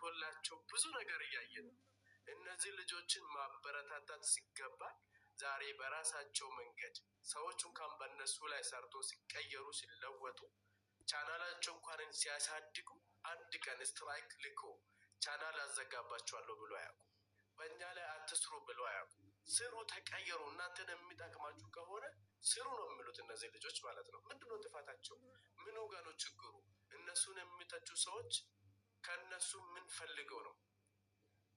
ተሳክቶላቸው ብዙ ነገር እያየን ነው። እነዚህ ልጆችን ማበረታታት ሲገባ ዛሬ በራሳቸው መንገድ ሰዎች እንኳን በእነሱ ላይ ሰርቶ ሲቀየሩ ሲለወጡ ቻናላቸው እንኳን ሲያሳድጉ አንድ ቀን ስትራይክ ልኮ ቻናል አዘጋባቸዋለሁ ብሎ አያውቁ። በእኛ ላይ አትስሩ ብሎ አያውቁ። ስሩ፣ ተቀየሩ፣ እናንተን የሚጠቅማችሁ ከሆነ ስሩ ነው የሚሉት እነዚህ ልጆች ማለት ነው። ምንድነው ጥፋታቸው? ምን ጋር ነው ችግሩ? እነሱን የሚተቹ ሰዎች ከነሱ ምን ፈልገው ነው?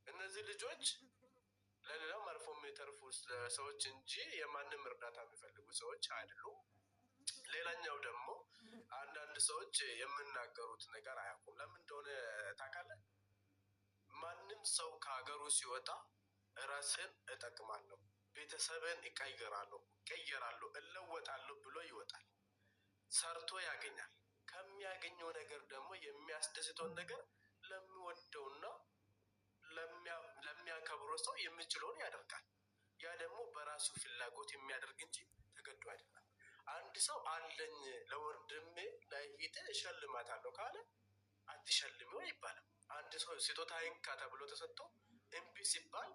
እነዚህ ልጆች ለሌላው አልፎ የሚተርፉ ሰዎች እንጂ የማንም እርዳታ የሚፈልጉ ሰዎች አይደሉም። ሌላኛው ደግሞ አንዳንድ ሰዎች የምናገሩት ነገር አያውቁም። ለምን እንደሆነ ታውቃለህ? ማንም ሰው ከሀገሩ ሲወጣ ራስን እጠቅማለሁ፣ ቤተሰብን እቀይራለሁ፣ እለወጣለሁ ብሎ ይወጣል። ሰርቶ ያገኛል። ከሚያገኘው ነገር ደግሞ የሚያስደስተውን ነገር ለሚወደውና ለሚያከብረው ሰው የሚችለውን ያደርጋል። ያ ደግሞ በራሱ ፍላጎት የሚያደርግ እንጂ ተገዶ አይደለም። አንድ ሰው አለኝ ለወንድሜ ለእህቴ እሸልማታለሁ ካለ አትሸልሚው አይባልም። አንድ ሰው ስጦታ ይንካ ተብሎ ተሰጥቶ እምቢ ሲባል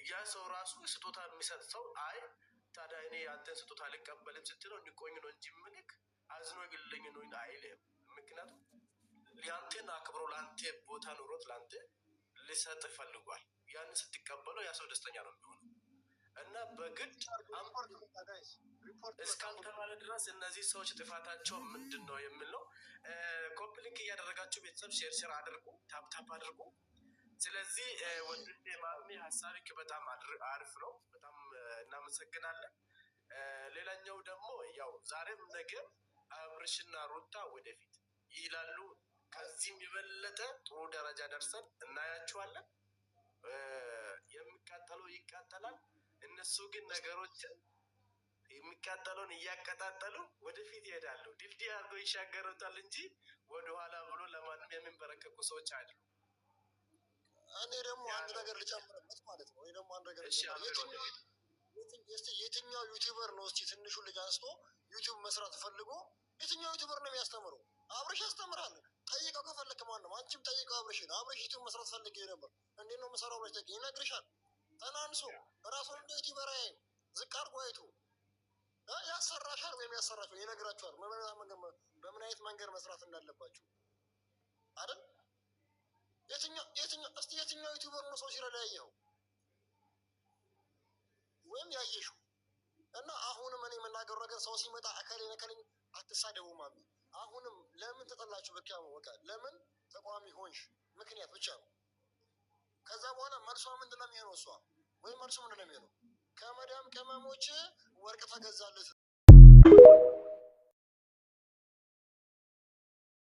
ያ ሰው ራሱ ስጦታ የሚሰጥ ሰው አይ ታዲያ እኔ አንተን ስጦታ አልቀበልም ስትለው ንቆኝ ነው እንጂ ምልክ አዝኖ ይግልኝ ነው አይልም። ምክንያቱም ያንተን አክብሮ ላንተ ቦታ ኑሮት ላንተ ሊሰጥ ፈልጓል። ያን ስትቀበለው ያ ሰው ደስተኛ ነው የሚሆነው። እና በግድ እስካልተባለ ድረስ እነዚህ ሰዎች ጥፋታቸው ምንድነው የሚለው ኮምፕሊንክ እያደረጋችሁ ቤተሰብ ሼር አድርጉ፣ ታፕ አድርጉ። ስለዚህ ወንድሜ ማሚ ሐሳብክ በጣም አሪፍ ነው። በጣም እናመሰግናለን። ሌላኛው ደግሞ ያው ዛሬም ነገ አብርሽና ሩታ ወደፊት ይላሉ። ከዚህም የበለጠ ጥሩ ደረጃ ደርሰን እናያቸዋለን። የሚቃጠለው ይቃጠላል። እነሱ ግን ነገሮችን የሚቃጠለውን እያቀጣጠሉ ወደፊት ይሄዳሉ። ድልድይ አድርጎ ይሻገሩታል እንጂ ወደኋላ ብሎ ለማንም የሚንበረከኩ ሰዎች አይደሉም። እኔ ደግሞ አንድ ነገር ልጨምርበት ማለት ነው። ወይ ደግሞ አንድ ነገር የትኛው ዩቲዩበር ነው እስቲ ትንሹን ልጅ አንስቶ ዩቲዩብ መስራት ፈልጎ የትኛው ዩቲዩበር ነው የሚያስተምረው? አብርሽ ያስተምራል። ጠይቀው ከፈለክ ማንም አንቺም ጠይቀው አብርሽን። አብርሽ ዩቲዩብ መስራት ፈልጌ ነበር እንዴት ነው የምሰራው ብለሽ ጠይቂ፣ ይነግርሻል። ተናንሶ ራሱን እንደ ዩቲዩበር ዝቅ አድርጎ አይቶ ያሰራሻል ወይም ያሰራቸው ይነግራቸዋል። በምን አይነት መንገድ መስራት እንዳለባችሁ አይደል? የትኛው ዩቲዩበር ነው ሰው ሲረዳ ያየኸው ወይም ያየሽው? እና አሁንም እኔ የምናገረው ነገር ሰው ሲመጣ አከሌን አትሳደቡ ማሚ። አሁንም ለምን ተጠላችሁ? በቃ ለምን ተቋሚ ሆንሽ ምክንያት ብቻ ነው። ከዛ በኋላ መልሷ ምንድነው የሚሆነው? እሷ ወይም መልሱ ምንድነው የሚሆነው? ከመዳም ቅመሞች ወርቅ ተገዛለት